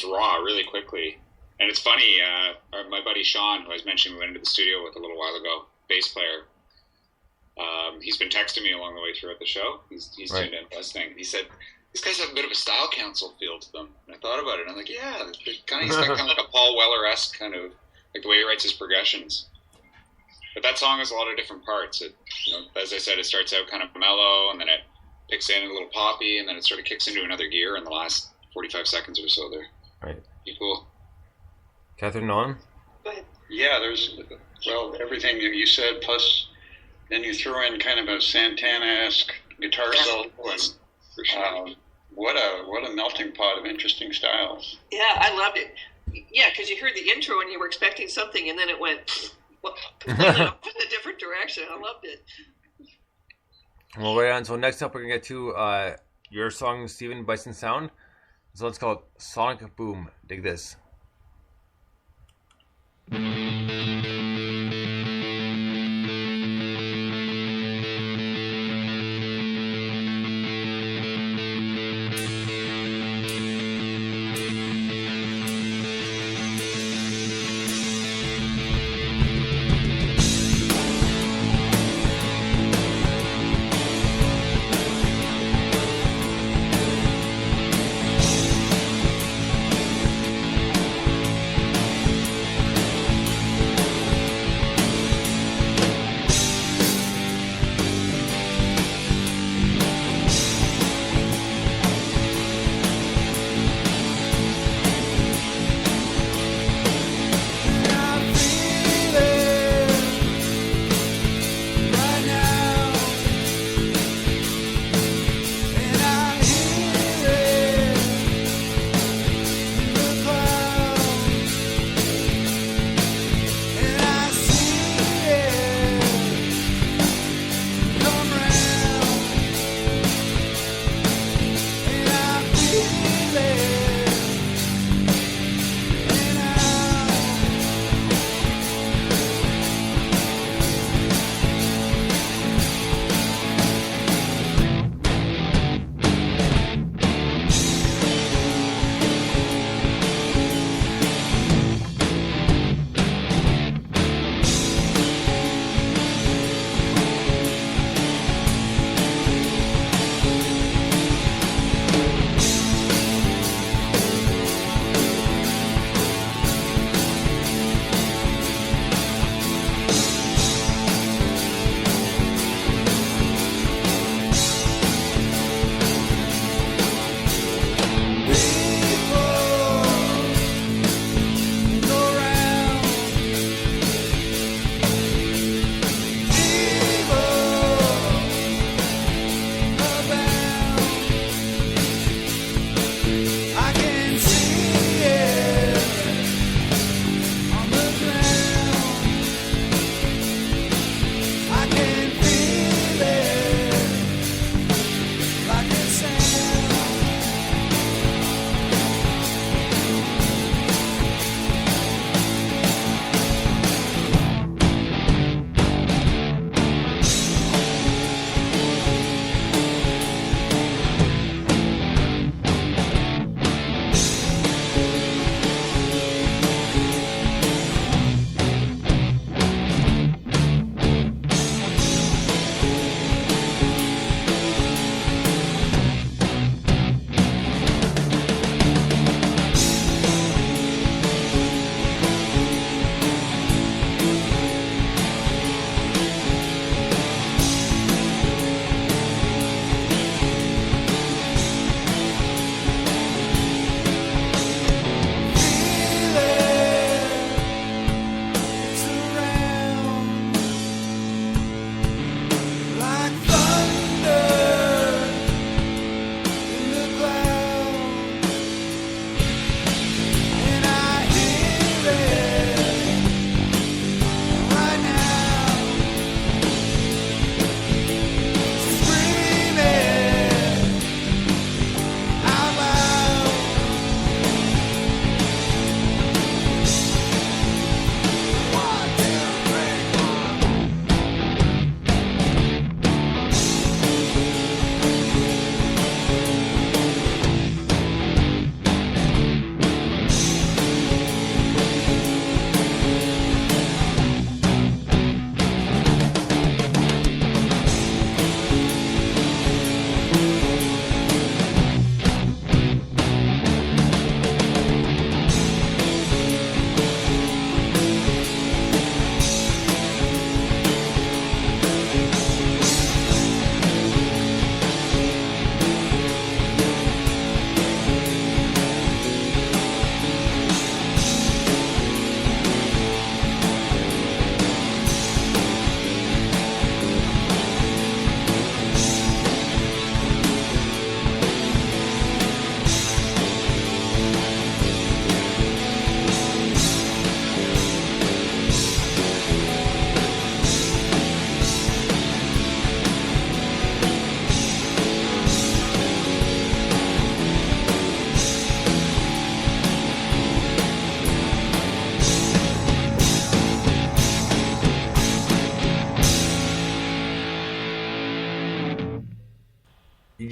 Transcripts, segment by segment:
raw really quickly. And it's funny, my buddy Sean, who I was mentioning we went into the studio with a little while ago, bass player, he's been texting me along the way throughout the show. He's tuned in listening. He said, these guys have a bit of a style council feel to them. And I thought about it, and I'm like, yeah, he's kind of like a Paul Weller-esque kind of, like the way he writes his progressions. But that song has a lot of different parts. It, as I said, it starts out kind of mellow, and then it picks in a little poppy, and then it sort of kicks into another gear in the last 45 seconds or so there. Right. Pretty cool. Catherine Nolan? Go ahead. Yeah, there's, everything that you said, plus then you throw in kind of a Santana-esque guitar solo, and what a melting pot of interesting styles. Yeah, I loved it. Yeah, because you heard the intro and you were expecting something, and then it went completely off in a different direction. I loved it. Well, right on. So next up, we're going to get to your song, Steven, Bison Sound. So let's call it Sonic Boom. Dig this.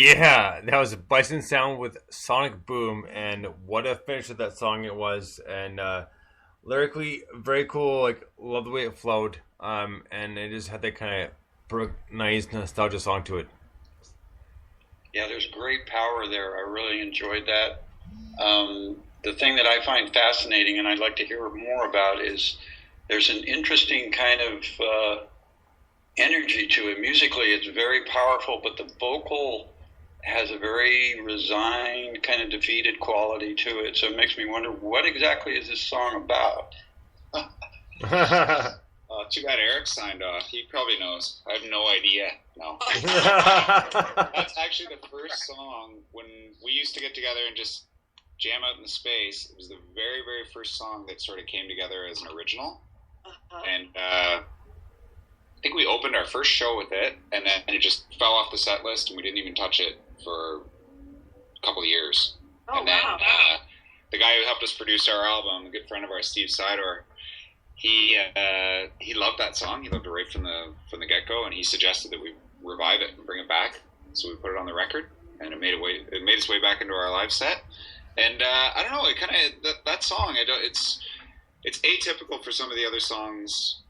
Yeah, that was Bison Sound with Sonic Boom, and what a finish of that song it was. And lyrically, very cool. Like, love the way it flowed. And it just had that kind of nice nostalgia song to it. Yeah, there's great power there. I really enjoyed that. The thing that I find fascinating, and I'd like to hear more about, is there's an interesting kind of energy to it. Musically, it's very powerful, but the vocal has a very resigned, kind of defeated quality to it. So it makes me wonder, what exactly is this song about? Too bad Eric signed off. He probably knows. I have no idea. No. That's actually the first song when we used to get together and just jam out in the space. It was the very, very first song that sort of came together as an original. And I think we opened our first show with it, and then it just fell off the set list, and we didn't even touch it for a couple of years. Oh, and then wow. the guy who helped us produce our album, a good friend of ours, Steve Sidor, he loved that song. He loved it right from the get-go, and he suggested that we revive it and bring it back. So we put it on the record, and it made its way back into our live set. And I don't know, it kind of that song. It's atypical for some of the other songs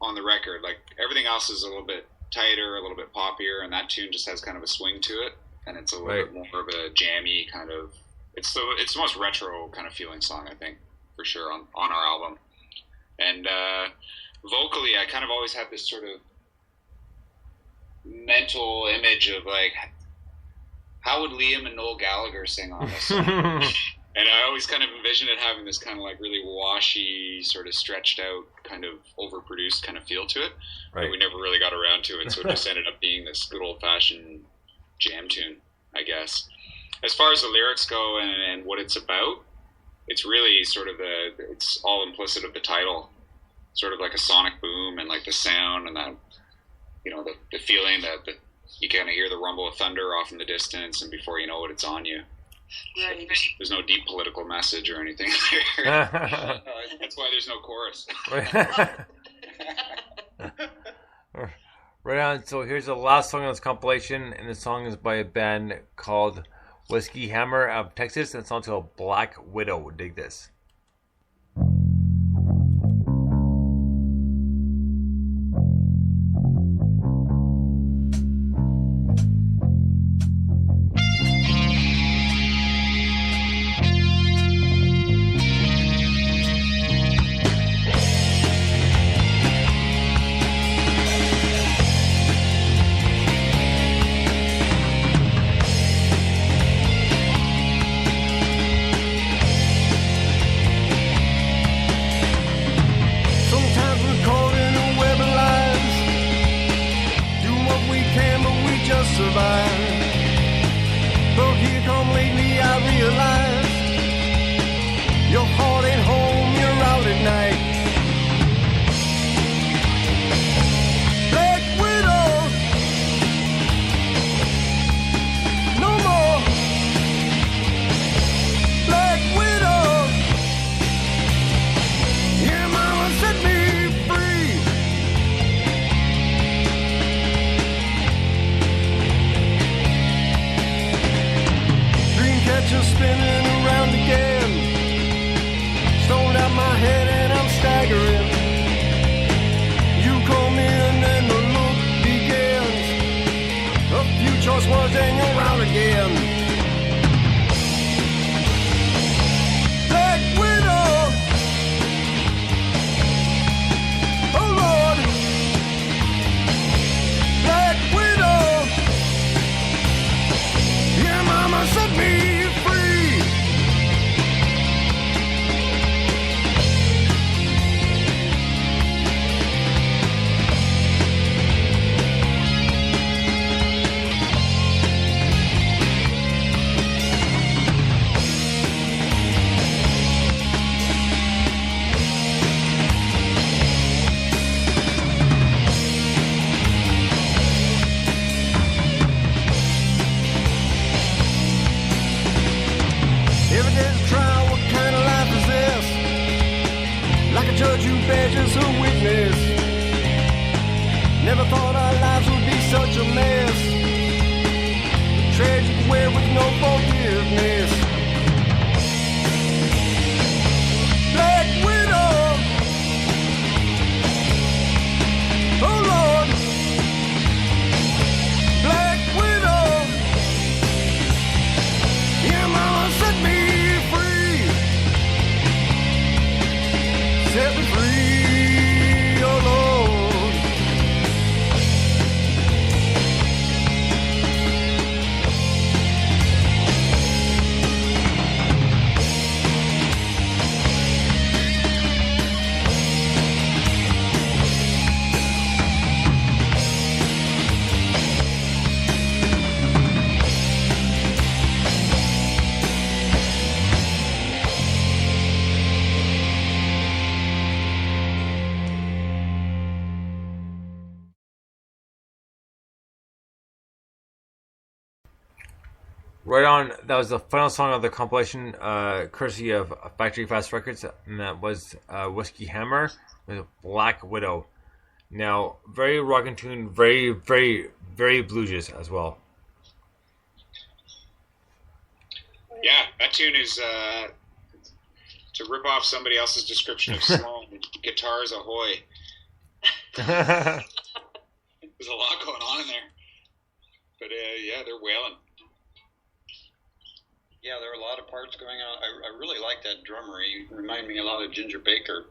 on the record. Like, everything else is a little bit tighter, a little bit poppier, and that tune just has kind of a swing to it, and it's a little bit more of a jammy kind of. It's the most retro kind of feeling song, I think, for sure on our album. And vocally, I kind of always had this sort of mental image of, like, how would Liam and Noel Gallagher sing on this song? And I always kind of envisioned it having this kind of like really washy, sort of stretched out, kind of overproduced kind of feel to it. Right. But we never really got around to it, so it just ended up being this good old-fashioned jam tune, I guess. As far as the lyrics go and what it's about, it's really sort of it's all implicit of the title, sort of like a sonic boom and like the sound and that, you know, the feeling that you kind of hear the rumble of thunder off in the distance, and before you know it, it's on you. Yeah, There's no deep political message or anything there. That's why there's no chorus. Right on. So here's the last song on this compilation, and the song is by a band called Whiskey Hammer out of Texas, and it's on called Black Widow. Dig this. Never thought our lives would be such a mess. The tragedy Right on. That was the final song of the compilation, courtesy of Factory Fast Records, and that was Whiskey Hammer with Black Widow. Now, very rockin' tune, very, very, very bluesies as well. Yeah, that tune is to rip off somebody else's description of Sloan. Guitars ahoy. There's a lot going on in there. But yeah, they're wailing. Yeah, there are a lot of parts going on. I really like that drummer. He reminded me a lot of Ginger Baker.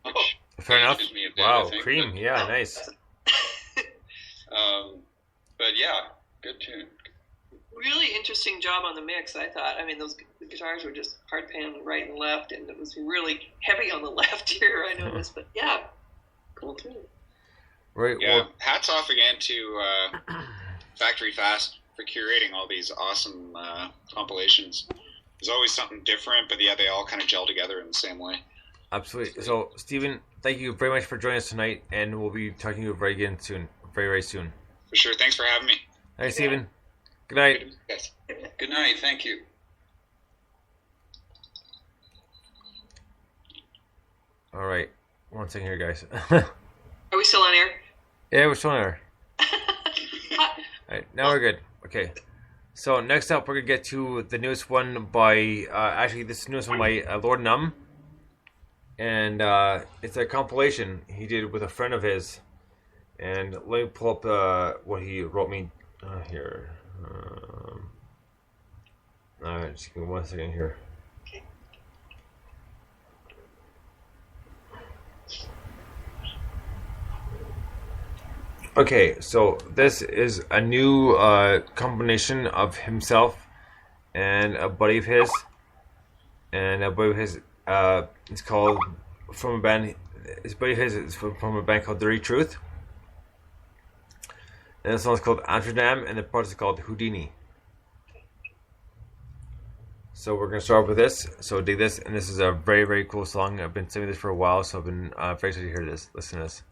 Which Fair enough. ages me a bit, Wow, I think, Cream. but, Yeah, nice. but yeah, good tune. Really interesting job on the mix, I thought. I mean, those guitars were just hard pan right and left, and it was really heavy on the left here, I noticed. But yeah, cool tune. Right. Yeah, Well, hats off again to Factory Fast for curating all these awesome compilations. There's always something different, but yeah, they all kind of gel together in the same way. absolutely. So, Stephen, thank you very much for joining us tonight, and we'll be talking to you very soon. For sure. Thanks for having me. Thanks, Stephen. Good night. Yes. Good night. Thank you. All right. One second here, guys. Are we still on air? Yeah, we're still there. All right, now we're good. Okay. So next up, we're gonna get to the newest one by actually this is the newest one by Lord Numb, and it's a compilation he did with a friend of his. And let me pull up what he wrote me here. Just give me 1 second here. Okay, so this is a new combination of himself and a buddy of his, and a buddy of his. It's called from a band. His buddy of his is from a band called Dirty Truth, and the song's called Amsterdam, and the project is called Houdini. So we're gonna start with this. So dig this, and this is a very, very cool song. I've been singing this for a while, so I've been very excited to hear this. Listen to this.